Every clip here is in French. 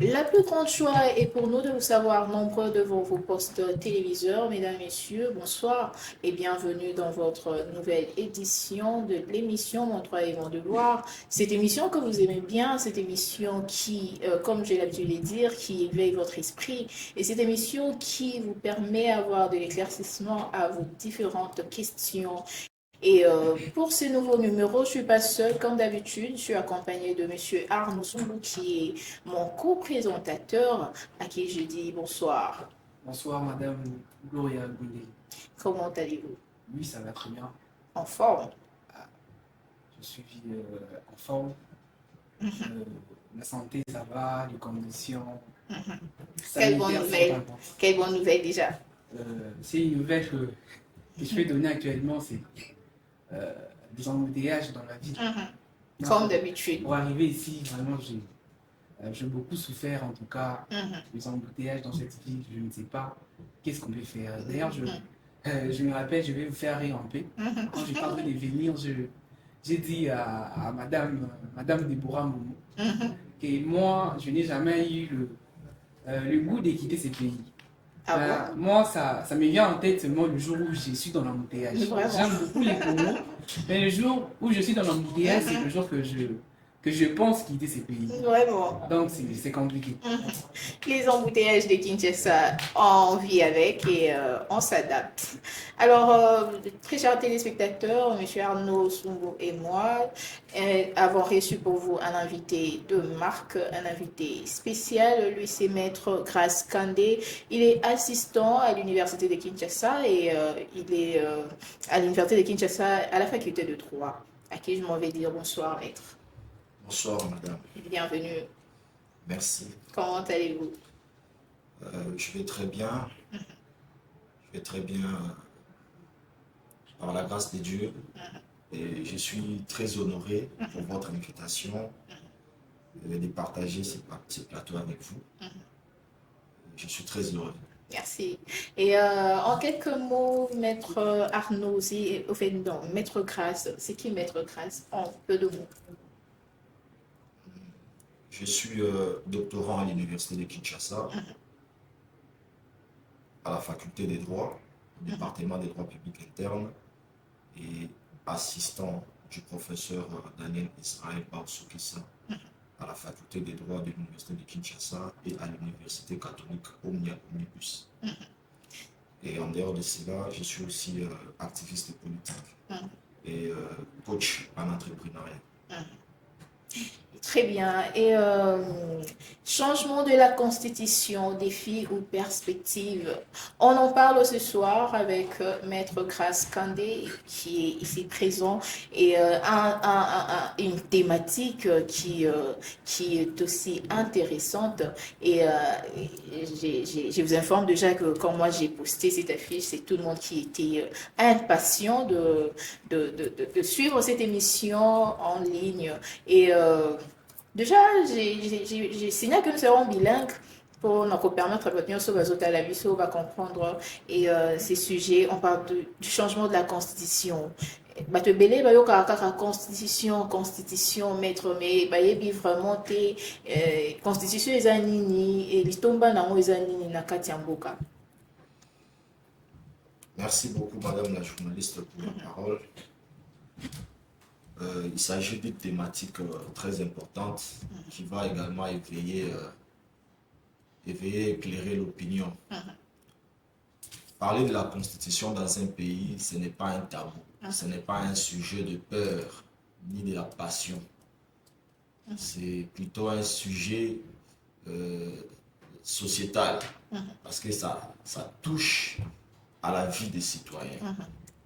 La plus grande joie est pour nous de vous savoir nombreux devant vos postes téléviseurs. Mesdames, Messieurs, bonsoir et bienvenue dans votre nouvelle édition de l'émission Mon droit et mon devoir. Cette émission que vous aimez bien, cette émission qui, comme j'ai l'habitude de dire, qui éveille votre esprit et cette émission qui vous permet d'avoir de l'éclaircissement à vos différentes questions. Et pour ce nouveau numéro, je ne suis pas seule comme d'habitude. Je suis accompagnée de Monsieur Arnaud Sombou qui est mon co-présentateur à qui je dis bonsoir. Bonsoir Madame Gloria Goundé. Comment allez-vous? Oui, ça va très bien. En forme? Ah, je suis en forme. Euh, la santé, ça va, les conditions Quelle bonne sanitaires sont nouvelle. en bon. Quelle bonne nouvelle déjà. C'est une nouvelle que je peux donner actuellement, c'est euh, des embouteillages dans la ville. Comme d'habitude. Pour arriver ici, vraiment, j'ai beaucoup souffert, en tout cas, Mhm. les embouteillages dans cette ville. Je ne sais pas qu'est-ce qu'on peut faire. D'ailleurs, je me rappelle, je vais vous faire rire un peu. Mhm. Quand je parle de venir, j'ai dit à Madame Deborah Momo Mhm. que moi, je n'ai jamais eu le goût de quitter ce pays. Ah Ben, bon? moi, ça me vient en tête seulement le jour où je suis dans l'embouteillage. Vraiment. J'aime beaucoup les Congo, mais le jour où je suis dans l'embouteillage, c'est le jour que je pense quitter ce pays. Vraiment. Donc, c'est compliqué. Les embouteillages de Kinshasa, on vit avec et on s'adapte. Alors, très chers téléspectateurs, M. Arnaud Sumbo et moi avons reçu pour vous un invité de marque, un invité spécial. Lui, c'est Maître Grace Kandé. Il est assistant à l'Université de Kinshasa et il est à l'Université de Kinshasa à la faculté de droit, à qui je m'en vais dire bonsoir, Maître. Bonsoir, madame. Bienvenue. Merci. Comment allez-vous? Je vais très bien. Je vais très bien par la grâce de Dieu. Et je suis très honoré pour votre invitation de partager ce plateau avec vous. Je suis très heureux. Merci. Et en quelques mots, Maître Arnaud, enfin, non, Maître Grace, c'est qui Maître Grace? En peu de mots. Je suis doctorant à l'Université de Kinshasa, à la faculté des droits, au département des droits publics internes, et assistant du professeur Daniel Israël Baoussoukissa à la faculté des droits de l'Université de Kinshasa et à l'Université catholique Omnia Omnibus. Et en dehors de cela, je suis aussi activiste politique et coach en entrepreneuriat. Très bien. Et changement de la Constitution, défis ou perspectives. On en parle ce soir avec Maître Grace Kandé qui est ici présent et une thématique qui est aussi intéressante. Et je vous informe déjà que quand moi j'ai posté cette affiche, c'est tout le monde qui était impatient de suivre cette émission en ligne. Et déjà, j'ai signé que nous serons bilingues pour nous permettre de venir sur la vie, va comprendre et ces sujets. On parle du changement de la constitution. Bato belé bayo kaka constitution maître mais bayebi vraiment te constitution eza nini et litomba nango eza nini na kati ya mboka. Merci beaucoup, madame la journaliste, pour la parole. Il s'agit d'une thématique très importante qui va également éclairer l'opinion. Parler de la Constitution dans un pays, ce n'est pas un tabou, ce n'est pas un sujet de peur ni de la passion. C'est plutôt un sujet sociétal parce que ça touche à la vie des citoyens.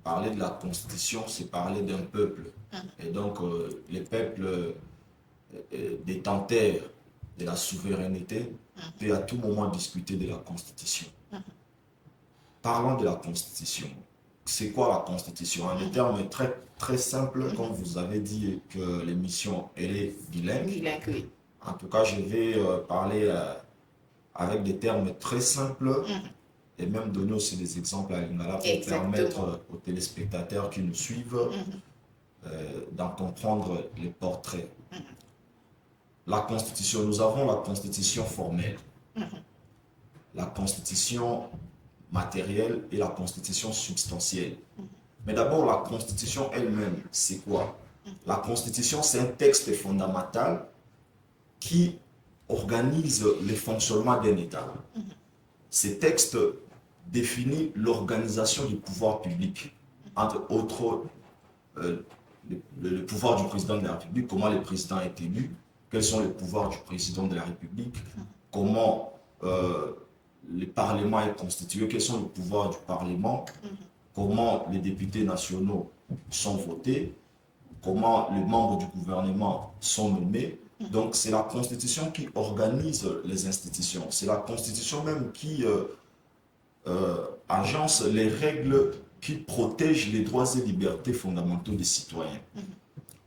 Parler de la Constitution, c'est parler d'un peuple. Et donc, les peuples détenteurs de la souveraineté peut à tout moment discuter de la Constitution. Parlons de la Constitution. C'est quoi la Constitution? En des termes très, très simples, comme vous avez dit que l'émission elle est bilingue. Bilingue, oui. En tout cas, je vais parler avec des termes très simples et même donner aussi des exemples à Lingala pour permettre aux téléspectateurs qui nous suivent d'en comprendre les portraits. la constitution, nous avons la constitution formelle, la constitution matérielle et la constitution substantielle. Mais d'abord, la constitution elle-même, c'est quoi? La constitution, c'est un texte fondamental qui organise le fonctionnement d'un État. Ces textes définissent l'organisation du pouvoir public, entre autres le pouvoir du président de la République, comment le président est élu, quels sont les pouvoirs du président de la République, comment le Parlement est constitué, quels sont les pouvoirs du Parlement, comment les députés nationaux sont votés, comment les membres du gouvernement sont nommés. Donc c'est la Constitution qui organise les institutions. C'est la Constitution même qui agence les règles qui protègent les droits et libertés fondamentaux des citoyens.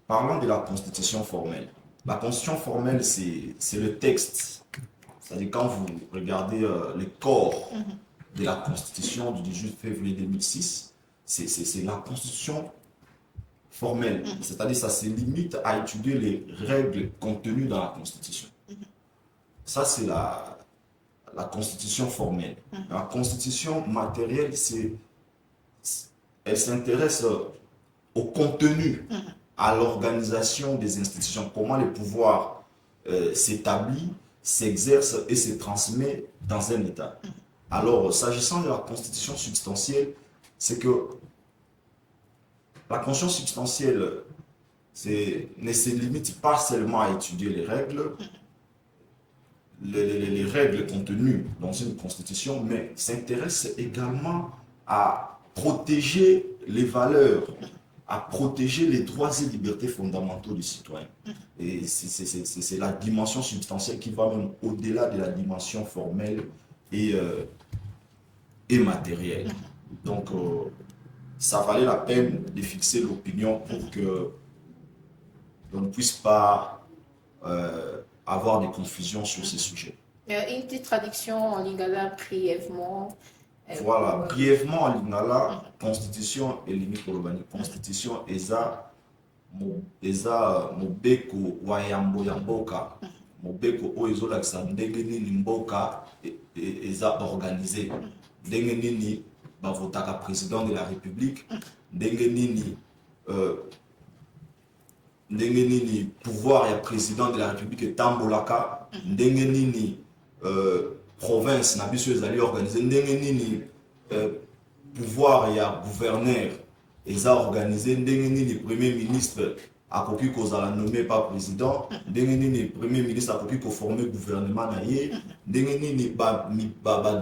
Parlons de la Constitution formelle. La Constitution formelle, c'est le texte. C'est-à-dire quand vous regardez le corps de la Constitution du 18 février 2006, c'est la Constitution formelle. C'est-à-dire ça se limite à étudier les règles contenues dans la Constitution. Ça, c'est la Constitution formelle. La Constitution matérielle, elle s'intéresse au contenu, à l'organisation des institutions, comment le pouvoir s'établit, s'exerce et se transmet dans un État. Alors, s'agissant de la Constitution substantielle, c'est que la Constitution substantielle ne se limite pas seulement à étudier les règles, les règles contenues dans une Constitution, mais s'intéresse également à protéger les valeurs, à protéger les droits et libertés fondamentaux des citoyens. Et c'est la dimension substantielle qui va même au-delà de la dimension formelle et matérielle. Donc, ça valait la peine de fixer l'opinion pour que l'on ne puisse pas avoir des confusions sur ces sujets. Une petite traduction en lingala brièvement. Voilà, brièvement en lingala, constitution et limite urbanique. Constitution eza mobeko wa yambo yamboka. Mobeko o ezolakisa ndenge nini mboka eza organisé. Ndenge nini bavotaka président de la République, ndenge nini pouvoir ya président de la République etambolaka, ndenge nini province na biso ezali organisé, ndenge nini pouvoir ya gouverneur eza organisé, ndenge nini premier ministre akoki kozala nommé par président, ndenge nini premier ministre akoki koformer gouvernement na ye, ndenge nini ba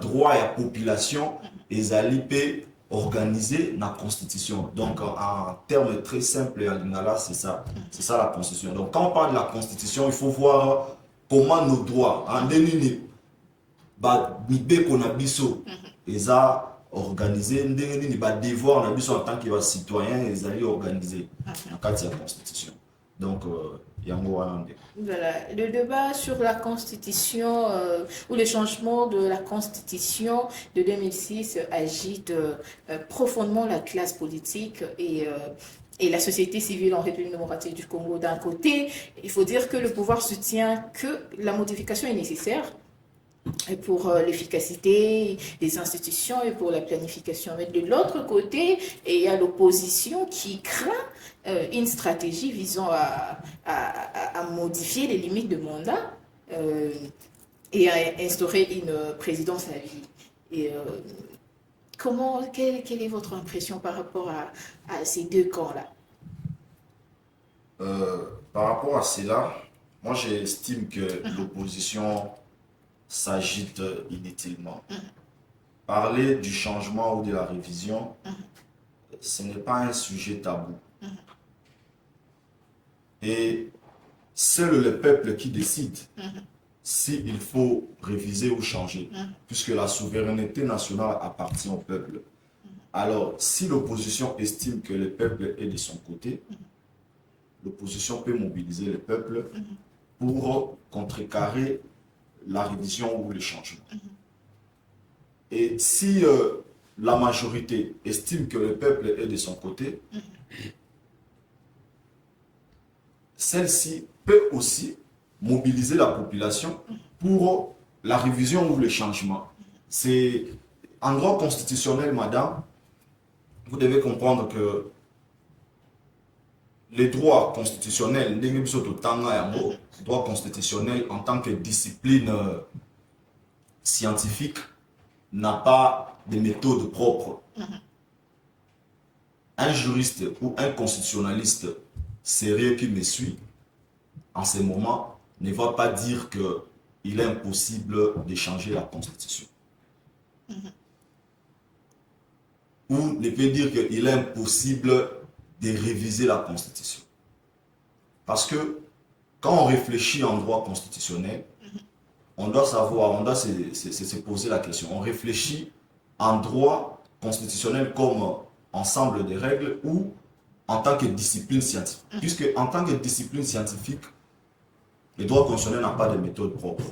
droit ya population ezali pe organisé dans la Constitution. Donc, en termes très simples, c'est ça la Constitution. Donc, quand on parle de la Constitution, il faut voir comment nos droits, en déni, qu'on a biso, ils ont organisé, déni, devoir on a biso en tant que citoyen, ils ont organisé dans le cadre de la Constitution. Donc, voilà, le débat sur la Constitution ou le changement de la Constitution de 2006 agite profondément la classe politique et la société civile en République démocratique du Congo. D'un côté, il faut dire que le pouvoir soutient que la modification est nécessaire pour l'efficacité des institutions et pour la planification. Mais de l'autre côté, il y a l'opposition qui craint une stratégie visant à modifier les limites de mandat et à instaurer une présidence à vie. Et quelle est votre impression par rapport à ces deux camps-là? Par rapport à cela, moi j'estime que l'opposition s'agite inutilement. Parler du changement ou de la révision, ce n'est pas un sujet tabou. Et seul le peuple qui décide s'il faut réviser ou changer, puisque la souveraineté nationale appartient au peuple. Alors, si l'opposition estime que le peuple est de son côté, l'opposition peut mobiliser le peuple pour contrecarrer la révision ou le changement. Et si la majorité estime que le peuple est de son côté, celle-ci peut aussi mobiliser la population pour la révision ou le changement. C'est en droit constitutionnel, madame, vous devez comprendre que les droits constitutionnels, droit constitutionnel en tant que discipline scientifique n'a pas de méthode propre. Un juriste ou un constitutionnaliste sérieux qui me suit en ce moment ne va pas dire qu'il est impossible de changer la Constitution. Ou ne peut dire qu'il est impossible de réviser la Constitution. Parce que quand on réfléchit en droit constitutionnel, on doit savoir, on doit se poser la question. On réfléchit en droit constitutionnel comme ensemble de règles ou en tant que discipline scientifique. Puisque en tant que discipline scientifique, le droit constitutionnel n'a pas de méthode propre.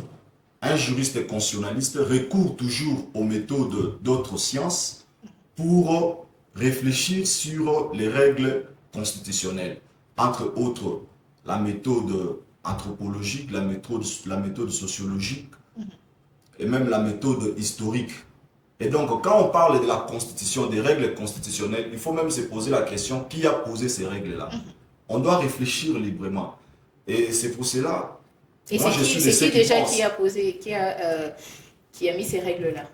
Un juriste constitutionnaliste recourt toujours aux méthodes d'autres sciences pour réfléchir sur les règles constitutionnelles. Entre autres, la méthode anthropologique, la méthode sociologique et même la méthode historique. Et donc, quand on parle de la constitution, des règles constitutionnelles, il faut même se poser la question, qui a posé ces règles-là? On doit réfléchir librement. Et c'est pour cela... Et c'est qui déjà qui a posé, qui a mis ces règles-là?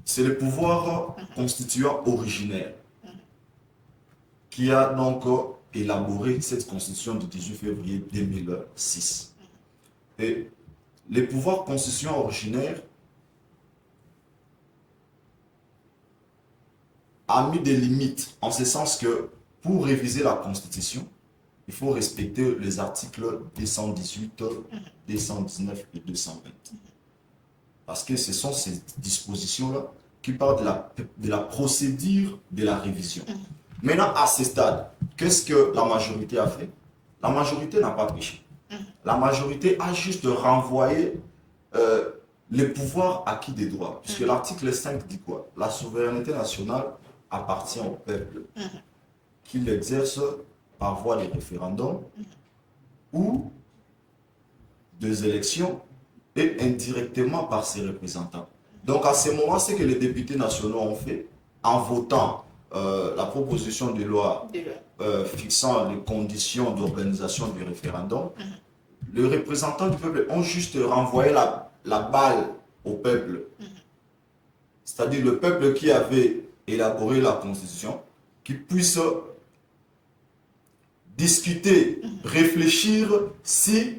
C'est le pouvoir constituant originaire qui a donc élaboré cette constitution du 18 février 2006. Et les pouvoirs constituants originaires a mis des limites, en ce sens que pour réviser la Constitution, il faut respecter les articles 218, 219 et 220. Parce que ce sont ces dispositions-là qui parlent de la procédure de la révision. Maintenant, à ce stade, qu'est-ce que la majorité a fait? La majorité n'a pas péché. La majorité a juste renvoyé les pouvoirs acquis des droits. Puisque l'article 5 dit quoi? La souveraineté nationale appartient au peuple, qui l'exerce par voie de référendum ou des élections et indirectement par ses représentants. Donc à ce moment, ce que les députés nationaux ont fait, en votant la proposition de loi fixant les conditions d'organisation du référendum, les représentants du peuple ont juste renvoyé la balle au peuple. C'est-à-dire le peuple qui avait élaboré la Constitution, qui puisse discuter, réfléchir si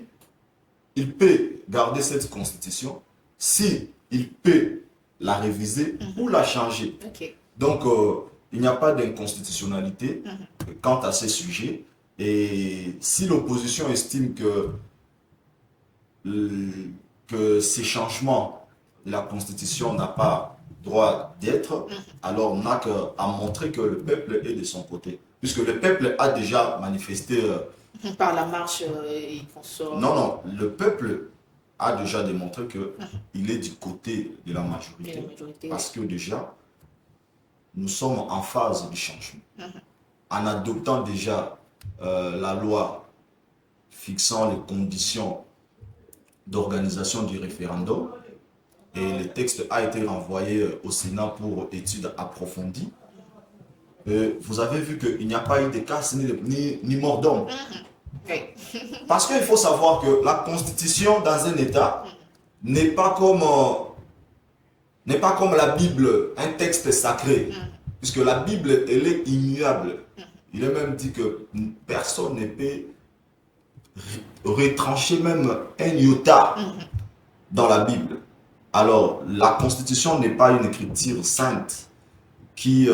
il peut garder cette Constitution, si il peut la réviser ou la changer. Donc, il n'y a pas d'inconstitutionnalité quant à ces sujets. Et si l'opposition estime que ces changements de la Constitution n'ont pas droit d'être, alors on n'a qu'à montrer que le peuple est de son côté. Puisque le peuple a déjà manifesté... par la marche, ils font ça. Non, le peuple a déjà démontré qu'il est du côté de la majorité. Parce que déjà, nous sommes en phase de changement. En adoptant déjà la loi fixant les conditions d'organisation du référendum, et le texte a été renvoyé au Sénat pour études approfondies. Vous avez vu qu'il n'y a pas eu de casse ni mort d'homme. Parce qu'il faut savoir que la constitution dans un État n'est pas comme la Bible, un texte sacré. Puisque la Bible, elle est immuable. Il est même dit que personne ne peut retrancher même un iota dans la Bible. Alors, la Constitution n'est pas une écriture sainte qui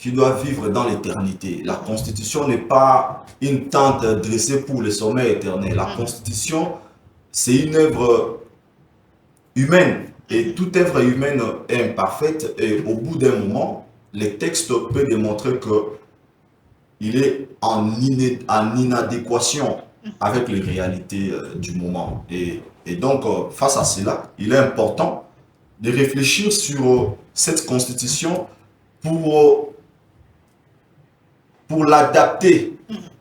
doit vivre dans l'éternité. La Constitution n'est pas une tente dressée pour le sommet éternel. La Constitution, c'est une œuvre humaine. Et toute œuvre humaine est imparfaite. Et au bout d'un moment, le texte peut démontrer qu'il est en inadéquation avec les réalités du moment. Et donc, face à cela, il est important de réfléchir sur cette Constitution pour l'adapter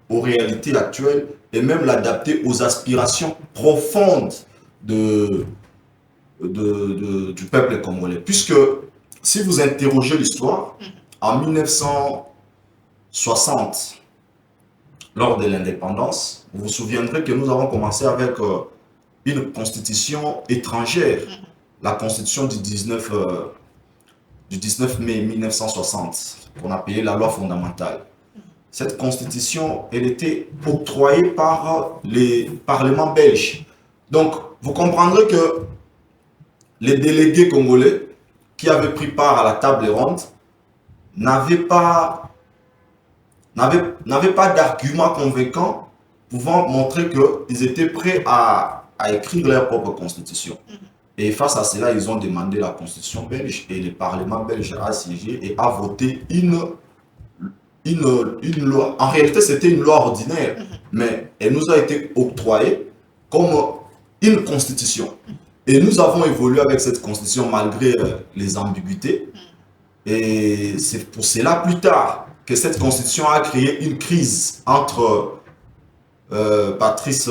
aux réalités actuelles et même l'adapter aux aspirations profondes du peuple congolais. Puisque si vous interrogez l'histoire, en 1960, lors de l'indépendance, vous vous souviendrez que nous avons commencé avec une constitution étrangère, la constitution du 19 mai 1960, qu'on appelait la loi fondamentale. Cette constitution, elle était octroyée par les parlements belges. Donc, vous comprendrez que les délégués congolais qui avaient pris part à la table ronde n'avaient pas d'arguments convaincants pouvant montrer qu'ils étaient prêts à écrire leur propre constitution. Et face à cela, ils ont demandé la constitution belge et le parlement belge a siégé et a voté une loi. En réalité, c'était une loi ordinaire, mais elle nous a été octroyée comme une constitution. Et nous avons évolué avec cette constitution malgré les ambiguïtés. Et c'est pour cela plus tard que cette constitution a créé une crise entre Patrice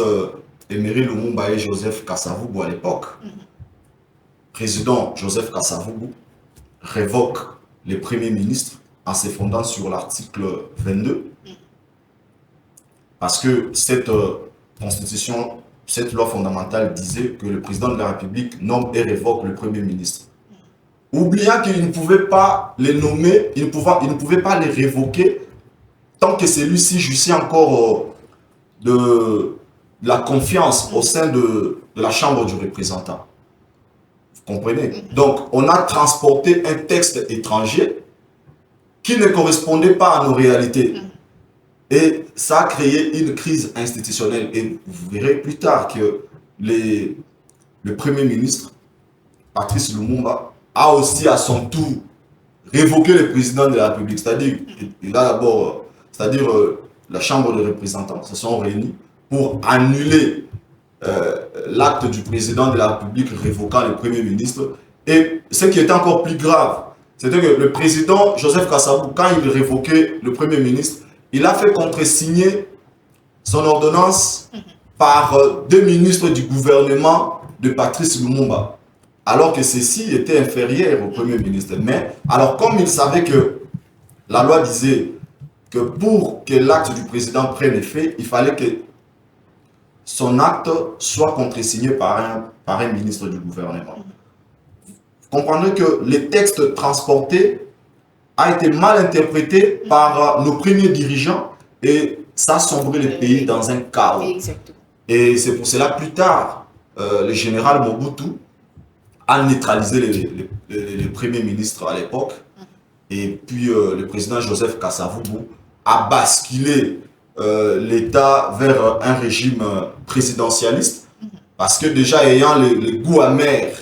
Emery Lumumba et Joseph Kasavubu à l'époque. Président Joseph Kasavubu révoque les premiers ministres en se fondant sur l'article 22. Parce que cette constitution, cette loi fondamentale disait que le président de la République nomme et révoque le premier ministre. Oubliant qu'il ne pouvait pas les nommer, il ne pouvait pas les révoquer tant que celui-ci jouissait encore de la confiance au sein de la Chambre du représentant. Vous comprenez? Donc, on a transporté un texte étranger qui ne correspondait pas à nos réalités. Et ça a créé une crise institutionnelle. Et vous verrez plus tard que le Premier ministre, Patrice Lumumba, a aussi à son tour révoqué le président de la République. C'est-à-dire, il a d'abord, la Chambre des représentants se sont réunis pour annuler l'acte du président de la République révoquant le Premier ministre. Et ce qui était encore plus grave, c'était que le président Joseph Kasavubu, quand il révoquait le Premier ministre, il a fait contresigner son ordonnance par deux ministres du gouvernement de Patrice Lumumba, alors que ceux-ci étaient inférieurs au Premier ministre. Mais, alors comme il savait que la loi disait que pour que l'acte du président prenne effet, il fallait que son acte soit contresigné par un ministre du gouvernement. Vous comprendrez que les textes transportés a été mal interprété par nos premiers dirigeants et ça a sombré le pays dans un chaos. Exactement. Et c'est pour cela, plus tard, le général Mobutu a neutralisé les premiers ministres à l'époque. Et puis le président Joseph Kasavubu a basculé l'État vers un régime présidentialiste parce que déjà ayant le goût amer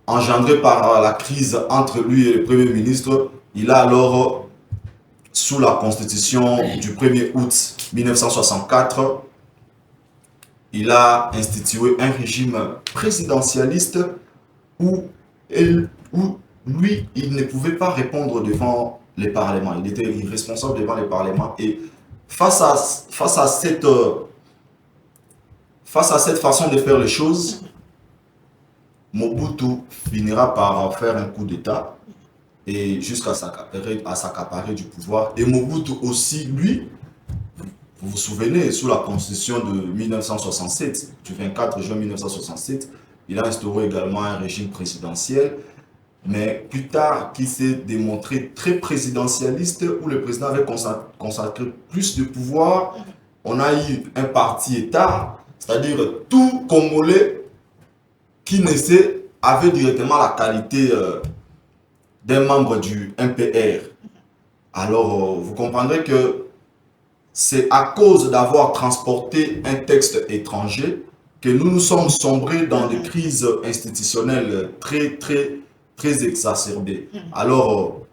engendré par la crise entre lui et le Premier ministre, il a alors, sous la constitution du 1er août 1964, il a institué un régime présidentialiste où lui, il ne pouvait pas répondre devant les parlements. Il était irresponsable devant les parlements. Et face à cette façon de faire les choses, Mobutu finira par faire un coup d'État et jusqu'à s'accaparer du pouvoir. Et Mobutu aussi, lui, vous vous souvenez, sous la constitution de 1967, du 24 juin 1967, il a instauré également un régime présidentiel, mais plus tard, qui s'est démontré très présidentialiste, où le président avait consacré plus de pouvoir. On a eu un parti-État, c'est-à-dire tout Congolais qui naissait avait directement la qualité d'un membre du MPR. Alors, vous comprendrez que c'est à cause d'avoir transporté un texte étranger que nous nous sommes sombrés dans des crises institutionnelles très exacerbées. Alors,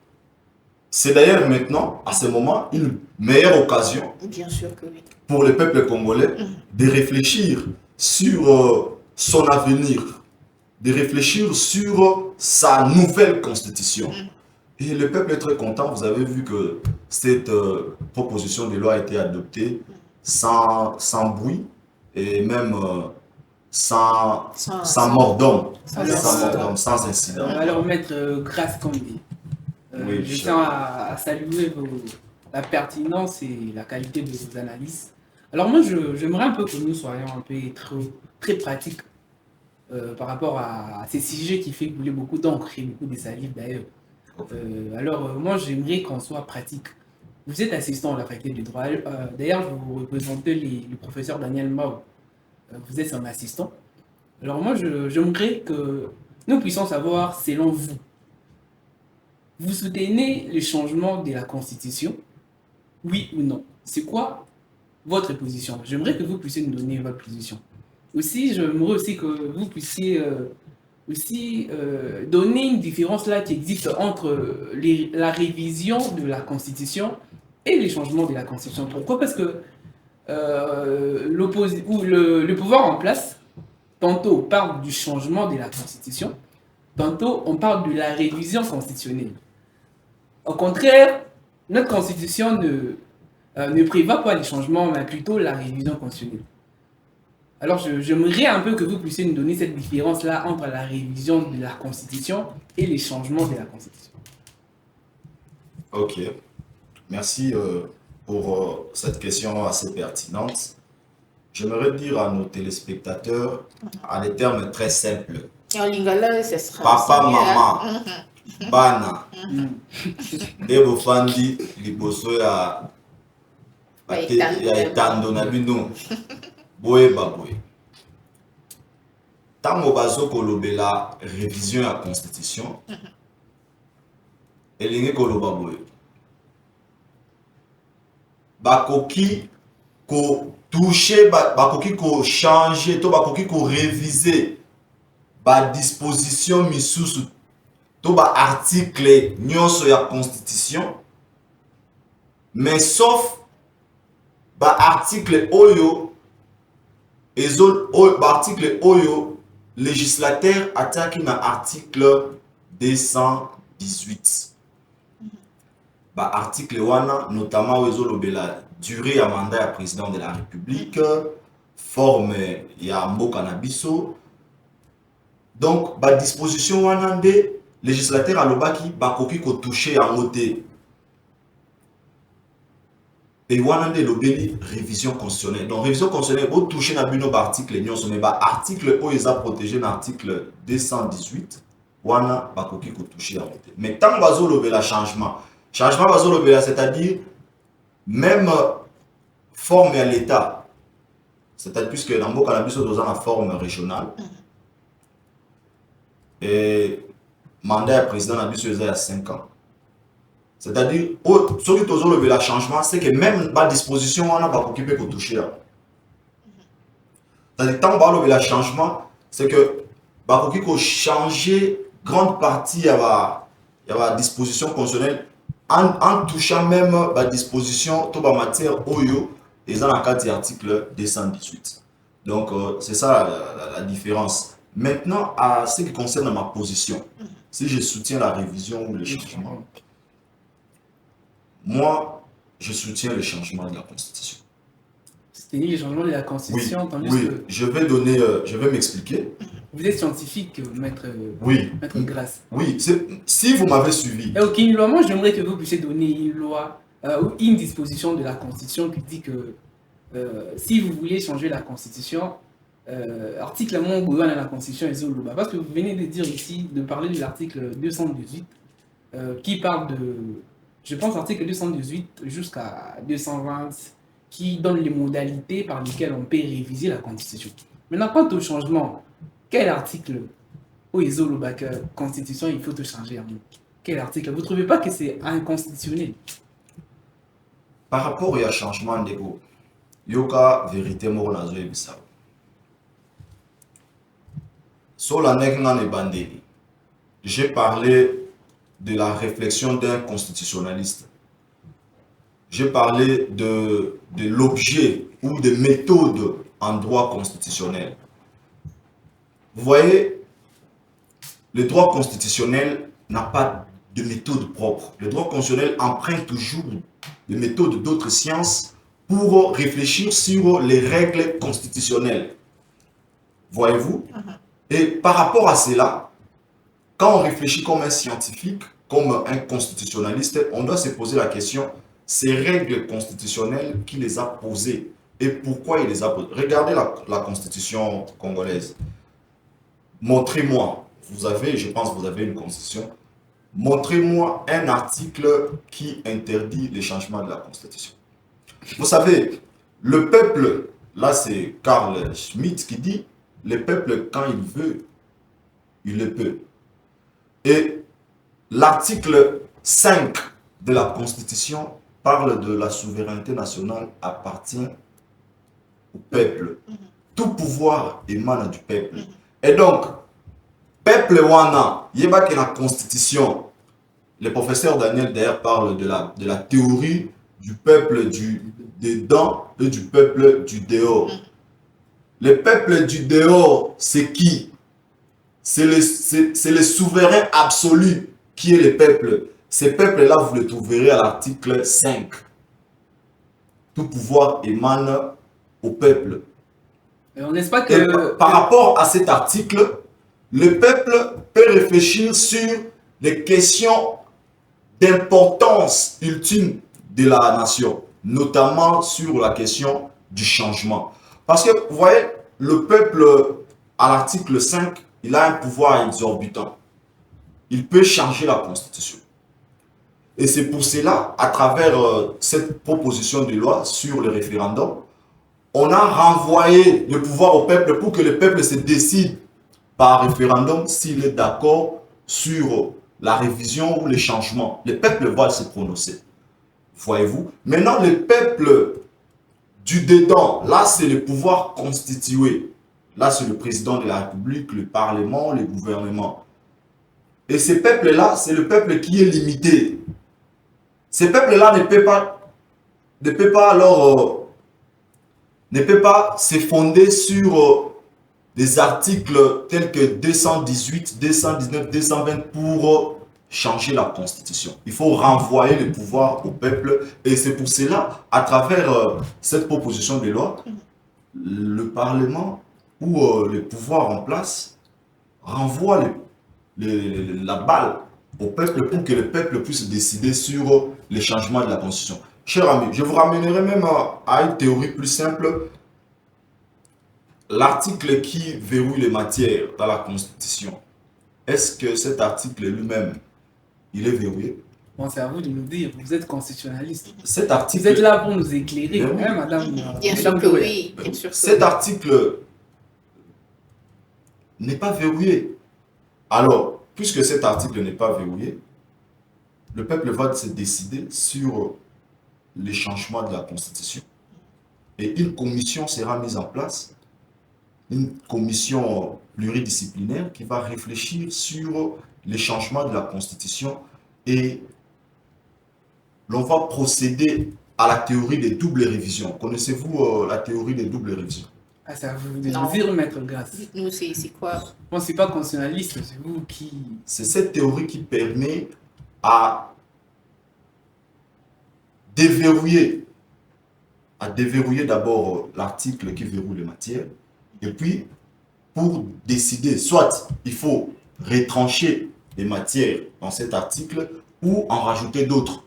c'est d'ailleurs maintenant, à ce moment, une meilleure occasion Bien sûr que oui. pour le peuple congolais de réfléchir sur son avenir, de réfléchir sur sa nouvelle constitution. Et le peuple est très content. Vous avez vu que cette proposition de loi a été adoptée sans bruit et même sans mort d'homme, sans incident. Alors, maître Grace Kandé, Oui, je cher. tiens à saluer la pertinence et la qualité de vos analyses. Alors moi, j'aimerais un peu que nous soyons un peu très pratiques par rapport à ces sujets qui fait couler beaucoup d'encre et beaucoup de salive d'ailleurs. Moi, j'aimerais qu'on soit pratique. Vous êtes assistant à la faculté du droit. D'ailleurs, vous représentez le professeur Daniel Mao. Vous êtes son assistant. Alors moi, j'aimerais que nous puissions savoir, selon vous, vous soutenez le changement de la Constitution? Oui ou non? C'est quoi votre position? J'aimerais que vous puissiez nous donner votre position. Aussi, j'aimerais aussi que vous puissiez donner une différence là qui existe entre la révision de la Constitution et les changements de la Constitution. Pourquoi? Parce que le pouvoir en place, tantôt on parle du changement de la Constitution, tantôt on parle de la révision constitutionnelle. Au contraire, notre Constitution ne prévoit pas les changements, mais plutôt la révision constitutionnelle. Alors, j'aimerais un peu que vous puissiez nous donner cette différence-là entre la révision de la Constitution et les changements de la Constitution. Ok, merci pour cette question assez pertinente. J'aimerais dire à nos téléspectateurs, en des termes très simples, Et en lingala, ce sera papa, aussi, hein. maman, bana, ebo fandi, liboso ya etando na bino, boye baboye. Tango bazo kolobela révision ya constitution, elingi koloba boye. Bakoki ko toucher, bakoki ko changer, to bakoki ko réviser ba disposition misusu, to ba article nyonso ya constitution, mais sauf ba article oyo ba article oyo législateur attaque na article 218. Ba article wana notamment oyo lobela durée ya mandat ya président de la République, forme ya mboka na biso. Donc ba disposition wana nde législateur alobaki bakoki ko toucher yango te. Et wana nde lobeli révision constitutionnelle. Donc révision constitutionnelle bo toucher na bino ba article nyonso, mais ba article oyo eza protégé na article 218 wana bakoki ko toucher yango te. Mais tant bazo lobela changement bazo lobela, c'est-à-dire même forme à l'État, c'est-à-dire puisque dans le cannabis dans la forme régionale, et mandat de président dans il y a 5 ans. C'est-à-dire, ce qui est le changement, c'est que même la disposition, on n'a pas occupé pour toucher. C'est-à-dire, tant que le changement, c'est que il faut changer grande partie de la disposition constitutionnelle en touchant même la disposition de la matière OYO et dans le cadre de l'article 218. Donc, c'est ça la différence. Maintenant, à ce qui concerne ma position, si je soutiens la révision ou le changement, moi, je soutiens le changement de la Constitution. C'est-à-dire le changement de la Constitution, oui, tandis oui. que... Je vais m'expliquer. Vous êtes scientifique, maître, oui. Maître Grace. Oui, si vous m'avez suivi. Et aucune loi, moi j'aimerais que vous puissiez donner une loi ou une disposition de la Constitution qui dit que si vous voulez changer la Constitution, article dans la Constitution est Zoloba. Parce que vous venez de dire ici, de parler de l'article 218 qui parle de, je pense, article 218 jusqu'à 220 qui donne les modalités par lesquelles on peut réviser la Constitution. Maintenant, quant au changement, quel article au Zoloba que la Constitution il faut te changer? Quel article? Vous ne trouvez pas que c'est inconstitutionnel? Par rapport au changement de go, yoka vérité moronazo ebisa. Sur la nègre bandeli, j'ai parlé de la réflexion d'un constitutionnaliste. J'ai parlé de l'objet ou des méthodes en droit constitutionnel. Vous voyez, le droit constitutionnel n'a pas de méthodes propres. Le droit constitutionnel emprunte toujours des méthodes d'autres sciences pour réfléchir sur les règles constitutionnelles. Voyez-vous? Et par rapport à cela, quand on réfléchit comme un scientifique, comme un constitutionnaliste, on doit se poser la question, ces règles constitutionnelles, qui les a posées et pourquoi il les a posées? Regardez la constitution congolaise. Montrez-moi, je pense que vous avez une constitution, montrez-moi un article qui interdit les changements de la constitution. Vous savez, le peuple, là c'est Carl Schmitt qui dit, le peuple quand il veut, il le peut. Et l'article 5 de la Constitution parle de la souveraineté nationale appartient au peuple. Tout pouvoir émane du peuple. Et donc, peuple wana, yeba que la Constitution, le professeur Daniel d'ailleurs parle de la théorie du peuple du dedans et du peuple du dehors. Le peuple du dehors, c'est qui? C'est le souverain absolu qui est le peuple. Ces peuples-là, vous les trouverez à l'article 5. Tout pouvoir émane au peuple. Et on n'est pas Et que... par rapport à cet article, le peuple peut réfléchir sur les questions d'importance ultime de la nation, notamment sur la question du changement. Parce que, vous voyez, le peuple, à l'article 5, il a un pouvoir exorbitant. Il peut changer la Constitution. Et c'est pour cela, à travers cette proposition de loi sur le référendum, on a renvoyé le pouvoir au peuple pour que le peuple se décide par référendum s'il est d'accord sur la révision ou les changements. Le peuple va se prononcer. Voyez-vous? Maintenant, le peuple du dedans, là, c'est le pouvoir constitué. Là, c'est le président de la République, le Parlement, le gouvernement. Et ce peuple-là, c'est le peuple qui est limité. Ce peuple-là ne peut pas se fonder sur des articles tels que 218, 219, 220 pour changer la Constitution. Il faut renvoyer le pouvoir au peuple. Et c'est pour cela, à travers cette proposition de loi, le Parlement ou le pouvoir en place renvoie la balle au peuple pour que le peuple puisse décider sur les changements de la Constitution. Chers amis, je vous ramènerai même à une théorie plus simple. L'article qui verrouille les matières dans la Constitution, est-ce que cet article lui-même, il est verrouillé? Bon, c'est à vous de nous dire, vous êtes constitutionnaliste. Cet article, Vous êtes là pour nous éclairer, Oui. hein, madame? Bien sûr que oui. Bien sûr que cet oui. article n'est pas verrouillé. Alors, puisque cet article n'est pas verrouillé, le peuple va se décider sur les changements de la Constitution. Et une commission sera mise en place, une commission pluridisciplinaire qui va réfléchir sur les changements de la Constitution et l'on va procéder à la théorie des doubles révisions. Connaissez-vous la théorie des doubles révisions? Ah, c'est à vous de Non. nous dire, maître Grasse. Dites-nous, c'est quoi? Bon, c'est pas constitutionnaliste, c'est vous qui... C'est cette théorie qui permet à déverrouiller d'abord l'article qui verrouille les matières, et puis pour décider, soit il faut retrancher les matières dans cet article ou en rajouter d'autres.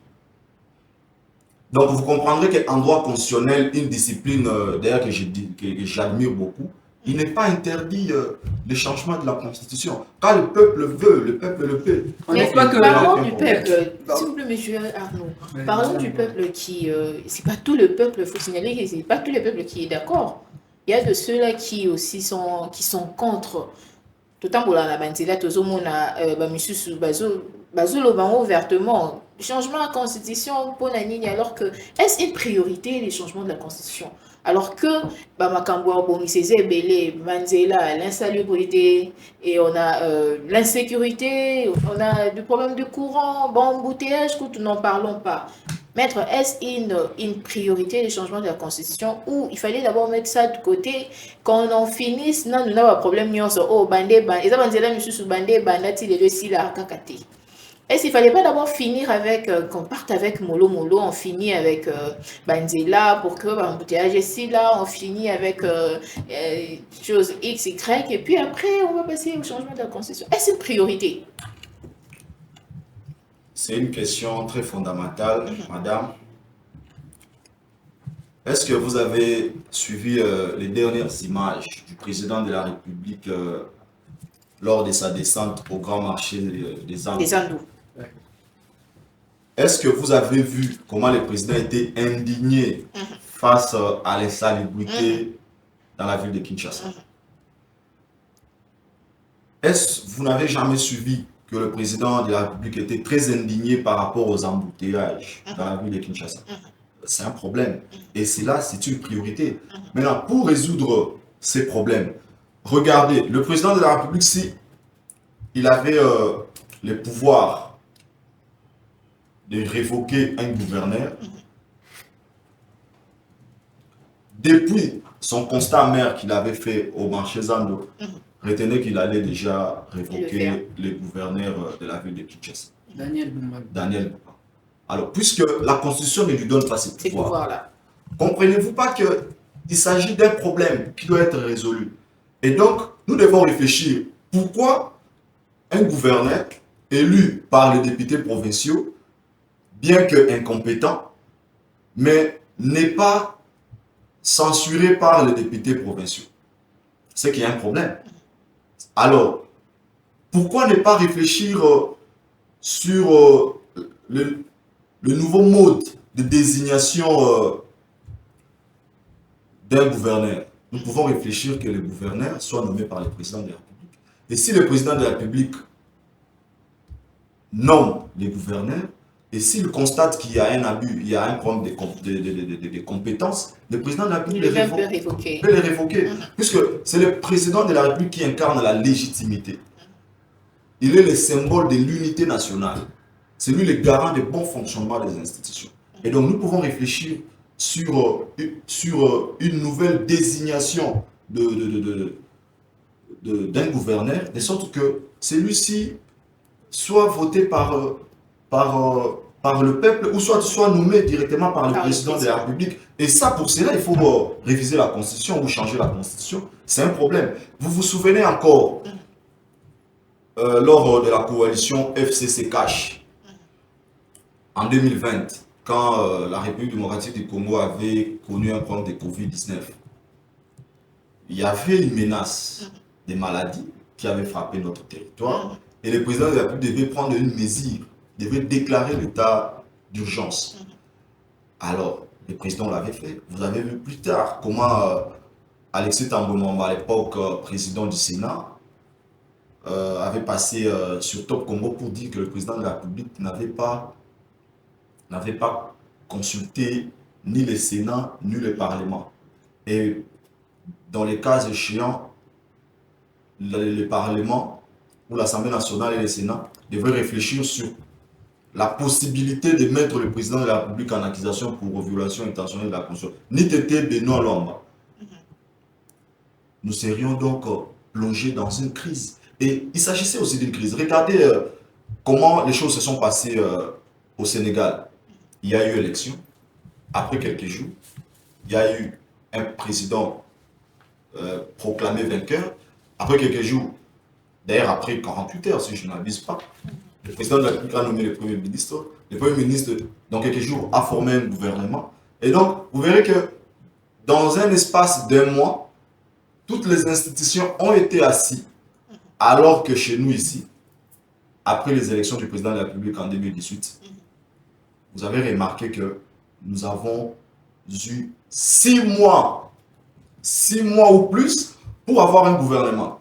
Donc vous comprendrez qu'en droit constitutionnel, une discipline d'ailleurs que j'admire beaucoup, il n'est pas interdit le changement de la Constitution. Quand le peuple veut, le peuple le peut. On Mais n'est pas que... parlons du peuple, s'il vous plaît, monsieur Arnaud. Ouais, Parlons madame. du peuple qui. C'est pas tout le peuple, il faut signaler que c'est pas tout le peuple qui est d'accord. Il y a de ceux-là qui aussi sont contre. Tout en voulant la banzela, tout le monde a monsieur Bazolo ouvertement. Changement de la Constitution pour la ligne, alors que est-ce une priorité les changements de la Constitution? Alors que Makamboua, Belé, Manzela, l'insalubrité, et on a l'insécurité, on a du problème de courant, bon, embouteillage, que nous n'en parlons pas. Maître, est-ce une priorité les changements de la Constitution ou il fallait d'abord mettre ça de côté quand on finisse, non, nous n'avons pas de problème, nous avons bandé, et ça, Manzela, nous sommes bandé, bandati, les deux, si la kakate. Est-ce qu'il ne fallait pas d'abord finir avec, qu'on parte avec Molo Molo, on finit avec Banzela pour que l'embouteillage ici, là, on finit avec chose X, Y, et puis après, on va passer au changement de la constitution. Est-ce une priorité? C'est une question très fondamentale, madame. Est-ce que vous avez suivi les dernières images du président de la République lors de sa descente au grand marché des Andes? Des Andous. Est-ce que vous avez vu comment le président était indigné face à l'insalubrité dans la ville de Kinshasa? Vous n'avez jamais suivi que le président de la République était très indigné par rapport aux embouteillages dans la ville de Kinshasa? C'est un problème. Et là, c'est une priorité. Maintenant, pour résoudre ces problèmes, regardez, le président de la République, si il avait le pouvoir de révoquer un gouverneur, depuis son constat amer qu'il avait fait au marché Zando, retenez qu'il allait déjà révoquer le gouverneur de la ville de Kinshasa. Daniel Boumba. Daniel Boumba. Alors, puisque la Constitution ne lui donne pas ces pouvoirs-là, comprenez-vous pas qu'il s'agit d'un problème qui doit être résolu? Et donc, nous devons réfléchir pourquoi un gouverneur élu par les députés provinciaux, bien que incompétent, mais n'est pas censuré par les députés provinciaux. C'est qu'il y a un problème. Alors, pourquoi ne pas réfléchir sur le nouveau mode de désignation d'un gouverneur? Nous pouvons réfléchir que le gouverneur soit nommé par le président de la République. Et si le président de la République nomme les gouverneurs, et s'il constate qu'il y a un abus, il y a un problème de compétences, le président de la République peut les révoquer. Puisque c'est le président de la République qui incarne la légitimité. Il est le symbole de l'unité nationale. C'est lui le garant du bon fonctionnement des institutions. Et donc nous pouvons réfléchir sur une nouvelle désignation d'un gouverneur, de sorte que celui-ci soit voté par le peuple ou soit nommé directement par le président de la République. Et ça, pour cela, il faut réviser la Constitution ou changer la Constitution. C'est un problème. Vous vous souvenez encore, lors de la coalition FCC-CACH, en 2020, quand la République démocratique du Congo avait connu un problème de Covid-19, il y avait une menace des maladies qui avait frappé notre territoire. Et le président de la République devait prendre une mesure, devait déclarer l'état d'urgence. Alors, le président l'avait fait. Vous avez vu plus tard comment Alexis Tambwe-Mwamba, à l'époque président du Sénat, avait passé sur Top Congo pour dire que le président de la République n'avait pas consulté ni le Sénat, ni le Parlement. Et dans les cas échéants, le Parlement ou l'Assemblée nationale et le Sénat devraient réfléchir sur la possibilité de mettre le président de la République en accusation pour violation intentionnelle de la Constitution. N'était Benoît Lomba. Nous serions donc plongés dans une crise. Et il s'agissait aussi d'une crise. Regardez comment les choses se sont passées au Sénégal. Il y a eu élection. Après quelques jours, il y a eu un président proclamé vainqueur. Après quelques jours, d'ailleurs après 48 heures, si je n'abuse pas, le président de la République a nommé le Premier ministre. Le Premier ministre, dans quelques jours, a formé un gouvernement. Et donc, vous verrez que dans un espace d'un mois, toutes les institutions ont été assises, alors que chez nous ici, après les élections du président de la République en 2018, vous avez remarqué que nous avons eu 6 mois ou plus pour avoir un gouvernement.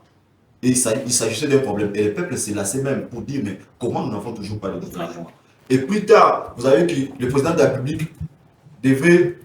Et il s'agissait d'un problème. Et le peuple s'est lassé même pour dire, mais comment nous n'avons toujours pas de gouvernement? Et plus tard, vous avez vu que le président de la République devait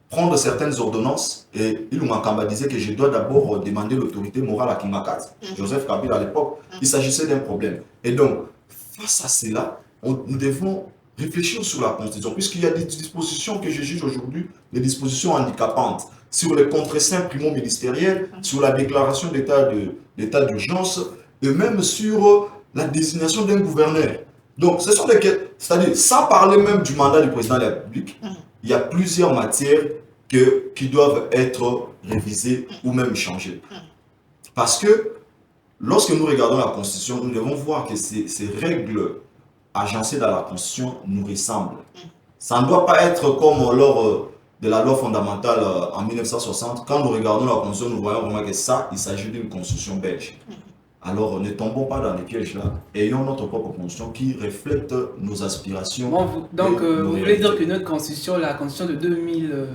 prendre certaines ordonnances. Et il m'a disait que je dois d'abord demander l'autorité morale à Kimakat, Joseph Kabila à l'époque. Il s'agissait d'un problème. Et donc, face à cela, nous devons réfléchir sur la Constitution, puisqu'il y a des dispositions que je juge aujourd'hui, des dispositions handicapantes, sur les contre-seins primo-ministériels, sur la déclaration d'état d'urgence, et même sur la désignation d'un gouverneur. Donc, ce sont des... C'est-à-dire, sans parler même du mandat du président de la République, il y a plusieurs matières qui doivent être révisées ou même changées. Parce que, lorsque nous regardons la Constitution, nous devons voir que ces règles agencées dans la Constitution nous ressemblent. Ça ne doit pas être comme lors de la loi fondamentale en 1960. Quand nous regardons la Constitution, nous voyons vraiment que ça, il s'agit d'une Constitution belge. Alors, ne tombons pas dans les pièges là. Ayons notre propre Constitution qui reflète nos aspirations. Bon, donc, vous voulez dire que notre Constitution, la Constitution de 2000,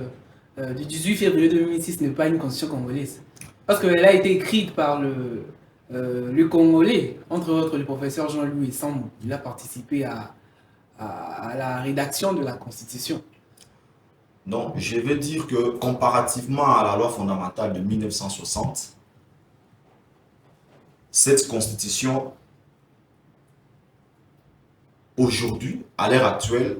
du 18 février 2006 n'est pas une Constitution congolaise. Parce qu'elle a été écrite par le Congolais, entre autres le professeur Jean-Louis Sambou. Il a participé à la rédaction de la Constitution. Donc, je vais dire que comparativement à la loi fondamentale de 1960, cette Constitution, aujourd'hui, à l'heure actuelle,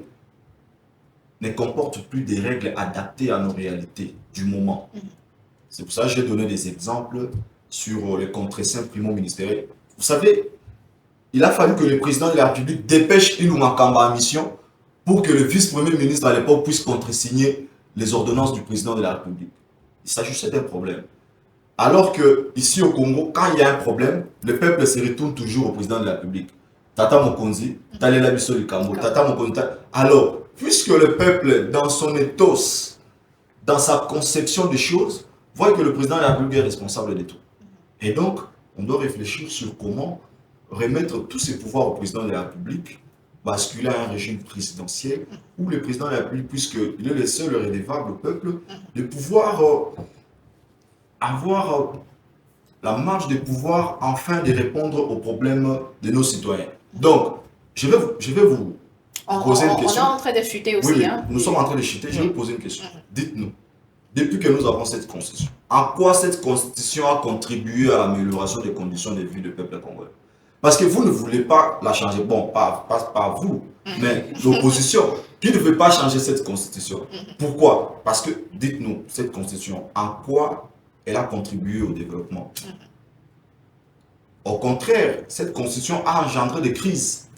ne comporte plus des règles adaptées à nos réalités du moment. C'est pour ça que j'ai donné des exemples sur les contreseins primo-ministériels. Vous savez, il a fallu que le président de la République dépêche Ilou Makamba en mission pour que le vice-premier ministre à l'époque puisse contresigner les ordonnances du président de la République. Il s'agissait d'un problème. Alors que ici au Congo, quand il y a un problème, le peuple se retourne toujours au président de la République. Tata Mokonzi, Talela Biso Likambo, Tata Mokonzi. Alors, puisque le peuple, dans son ethos, dans sa conception des choses, voit que le président de la République est responsable de tout. Et donc, on doit réfléchir sur comment remettre tous ses pouvoirs au président de la République, basculer à un régime présidentiel où le président de la République, puisqu'il est le seul redevable au peuple, de pouvoir avoir la marge de pouvoir enfin de répondre aux problèmes de nos citoyens. Donc, je vais vous poser une question. On est en train de chuter aussi. Oui, hein? Nous sommes en train de chuter. Je vais vous poser une question. Dites-nous, depuis que nous avons cette constitution, en quoi cette constitution a contribué à l'amélioration des conditions de vie du peuple congolais? Parce que vous ne voulez pas la changer. Bon, pas vous, mais l'opposition qui ne veut pas changer cette constitution. Pourquoi? Parce que, dites-nous, cette constitution, en quoi elle a contribué au développement? Au contraire, cette constitution a engendré des crises.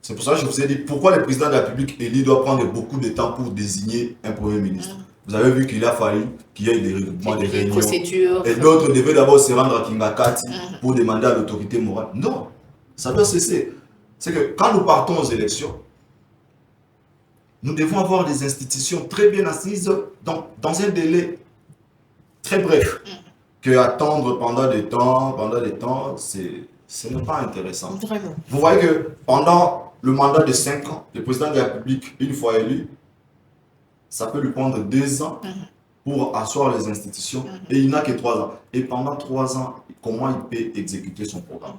C'est pour ça que je vous ai dit pourquoi le président de la République élu doit prendre beaucoup de temps pour désigner un premier ministre. Vous avez vu qu'il a fallu qu'il y ait des regroupements, des réunions. Procédures. Et d'autres devaient d'abord se rendre à Kingakati pour demander à l'autorité morale. Non, ça doit cesser. C'est que quand nous partons aux élections, nous devons avoir des institutions très bien assises dans un délai très bref. Que attendre pendant des temps, ce n'est pas intéressant. Vraiment. Vous voyez que pendant le mandat de 5 ans, le président de la République, une fois élu, ça peut lui prendre 2 ans pour asseoir les institutions et il n'a que 3 ans. Et pendant 3 ans, comment il peut exécuter son programme?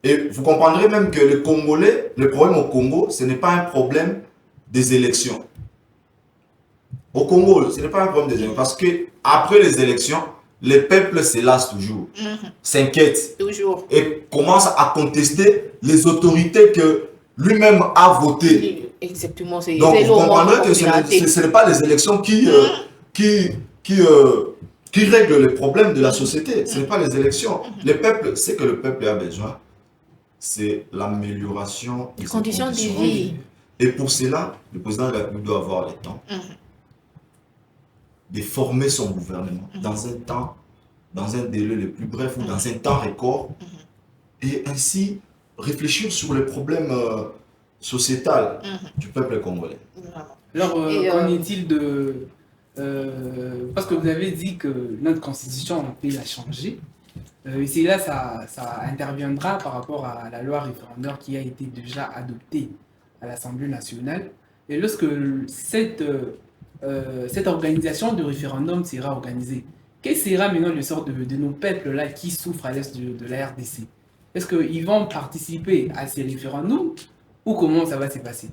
Et vous comprendrez même que les Congolais, le problème au Congo, ce n'est pas un problème des élections. Au Congo, ce n'est pas un problème des élections parce qu'après les élections, les peuples se lassent toujours, s'inquiètent et commencent à contester les autorités que lui-même a votées. Exactement. Donc vous comprendrez que ce n'est pas les élections qui règlent les problèmes de la société. Ce n'est pas les élections. Le peuple, ce que le peuple a besoin, c'est l'amélioration des conditions de vie. Et pour cela, le président de la République doit avoir le temps de former son gouvernement dans un délai le plus bref ou dans un temps record et ainsi réfléchir sur les problèmes sociétal du peuple congolais. Alors, qu'en est-il de... parce que vous avez dit que notre constitution, on peut la changer. Ici, là, ça interviendra par rapport à la loi référendaire qui a été déjà adoptée à l'Assemblée nationale. Et lorsque cette organisation de référendum sera organisée, quel sera maintenant le sort de nos peuples-là qui souffrent à l'est de la RDC? Est-ce qu'ils vont participer à ces référendums ou comment ça va se passer?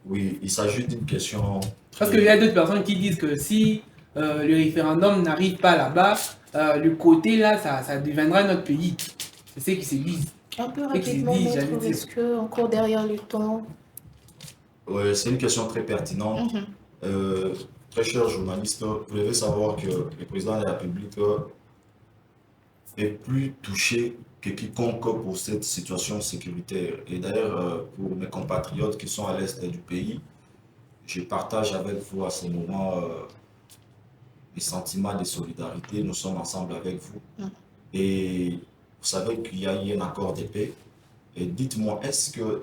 Oui, il s'agit d'une question... Parce qu'il y a d'autres personnes qui disent que si le référendum n'arrive pas là-bas, le côté là, ça deviendra notre pays. C'est ce qui se dit. Un peu rapidement, est-ce qu'encore derrière le temps? Oui, c'est une question très pertinente. Très cher journaliste, vous devez savoir que le président de la République est plus touché que quiconque pour cette situation sécuritaire. Et d'ailleurs, pour mes compatriotes qui sont à l'est du pays, je partage avec vous à ce moment les sentiments de solidarité. Nous sommes ensemble avec vous. Et vous savez qu'il y a eu un accord de paix. Et dites-moi, est-ce que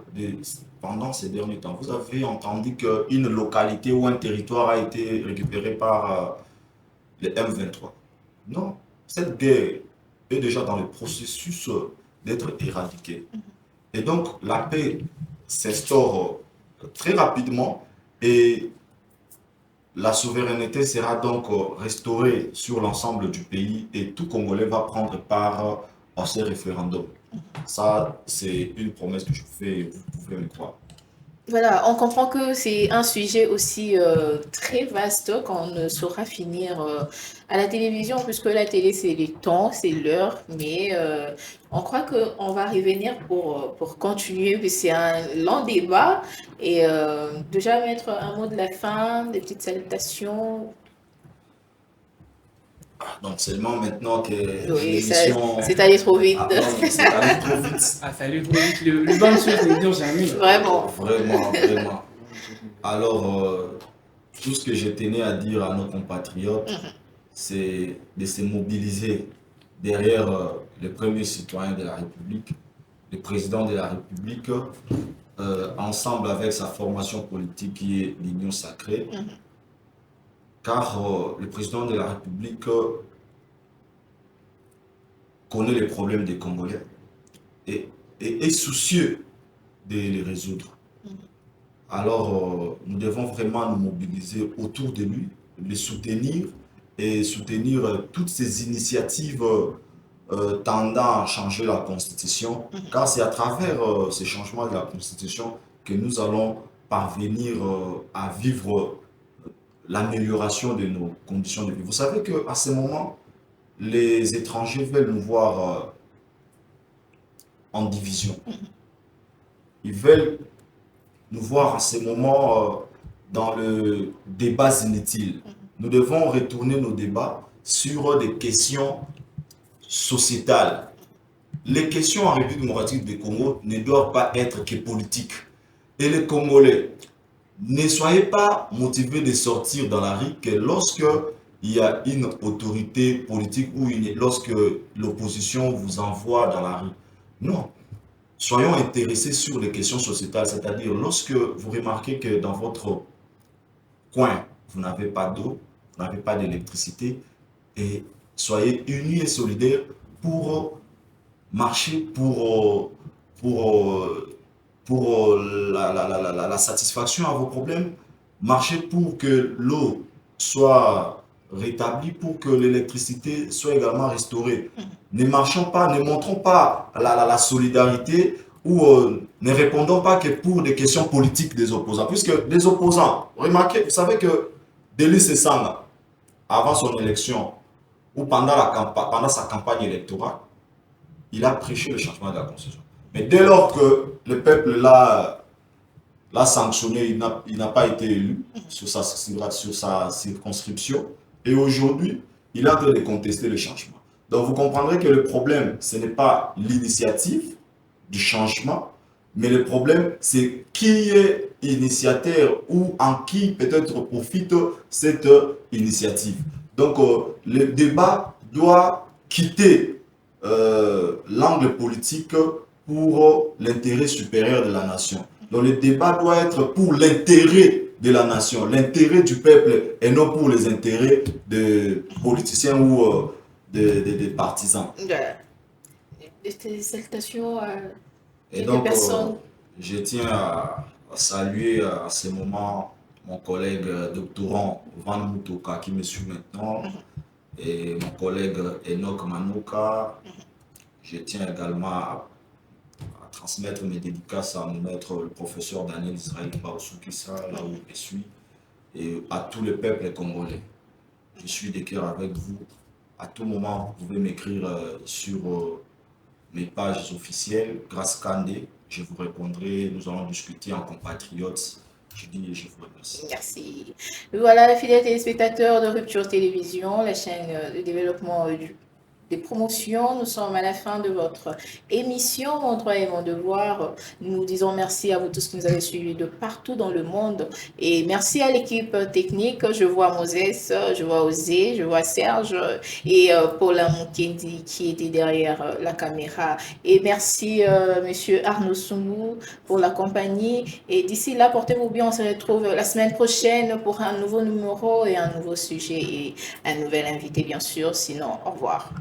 pendant ces derniers temps, vous avez entendu qu'une localité ou un territoire a été récupéré par les M23? Non, cette guerre est déjà dans le processus d'être éradiquée. Et donc, la paix s'instaure très rapidement et la souveraineté sera donc restaurée sur l'ensemble du pays et tout Congolais va prendre part à ce référendum. Ça, c'est une promesse que je fais, vous pouvez me croire. Voilà, on comprend que c'est un sujet aussi très vaste qu'on ne saura finir à la télévision, puisque la télé, c'est les temps, c'est l'heure, mais on croit qu'on va revenir pour continuer, puis c'est un long débat. Et déjà mettre un mot de la fin, des petites salutations. Donc seulement maintenant que Oui, l'émission... c'est allé trop vite. Ah, non, c'est allé trop vite. Ah, salut, le bonne chose ne dure jamais. Vraiment. Vraiment, vraiment. Alors, tout ce que je tenais à dire à nos compatriotes, c'est de se mobiliser derrière le premier citoyen de la République, le président de la République, ensemble avec sa formation politique qui est l'Union sacrée. Car le président de la République connaît les problèmes des Congolais et est soucieux de les résoudre. Alors, nous devons vraiment nous mobiliser autour de lui, les soutenir et soutenir toutes ces initiatives tendant à changer la Constitution, car c'est à travers ces changements de la Constitution que nous allons parvenir à vivre l'amélioration de nos conditions de vie. Vous savez qu'à ce moment, les étrangers veulent nous voir en division. Ils veulent nous voir à ce moment dans le débat inutile. Nous devons retourner nos débats sur des questions sociétales. Les questions en République démocratique du Congo ne doivent pas être que politiques. Et les Congolais, ne soyez pas motivés de sortir dans la rue que lorsque il y a une autorité politique ou lorsque l'opposition vous envoie dans la rue. Non. Soyons intéressés sur les questions sociétales, c'est-à-dire lorsque vous remarquez que dans votre coin, vous n'avez pas d'eau, vous n'avez pas d'électricité, et soyez unis et solidaires pour marcher pour la satisfaction à vos problèmes, marcher pour que l'eau soit rétablie, pour que l'électricité soit également restaurée. Ne marchons pas, ne montrons pas la solidarité ou ne répondons pas que pour des questions politiques des opposants. Puisque les opposants, remarquez, vous savez que Delis Sanga, avant son élection ou pendant sa campagne électorale, il a prêché le changement de la Constitution. Mais dès lors que le peuple l'a sanctionné, il n'a pas été élu sur sa circonscription. Et aujourd'hui, il est en train de contester le changement. Donc vous comprendrez que le problème, ce n'est pas l'initiative du changement, mais le problème, c'est qui est initiateur ou en qui peut-être profite cette initiative. Donc le débat doit quitter l'angle politique pour l'intérêt supérieur de la nation. Donc le débat doit être pour l'intérêt de la nation, l'intérêt du peuple et non pour les intérêts de politiciens ou des partisans. Des salutations à Et des donc, personnes. je tiens à saluer à ce moment mon collègue doctorant Van Mutoka qui me suit maintenant et mon collègue Enoch Manuka. Je tiens également à transmettre mes dédicaces à mon maître, le professeur Daniel Israël Baoussoukissa, là où je suis, et à tout le peuple congolais. Je suis de cœur avec vous. À tout moment, vous pouvez m'écrire sur mes pages officielles, grâce Kandé. Je vous répondrai. Nous allons discuter en compatriotes. Je vous remercie. Merci. Voilà, fidèles téléspectateurs de Rupture Télévision, la chaîne de développement des promotions. Nous sommes à la fin de votre émission, Mon droit et mon devoir. Nous disons merci à vous tous qui nous avez suivis de partout dans le monde. Et merci à l'équipe technique. Je vois Moses, je vois Osé, je vois Serge et Paulin Mukendi qui était derrière la caméra. Et merci Monsieur Arnaud Soumou pour la compagnie. Et d'ici là, portez-vous bien. On se retrouve la semaine prochaine pour un nouveau numéro et un nouveau sujet et un nouvel invité, bien sûr. Sinon, au revoir.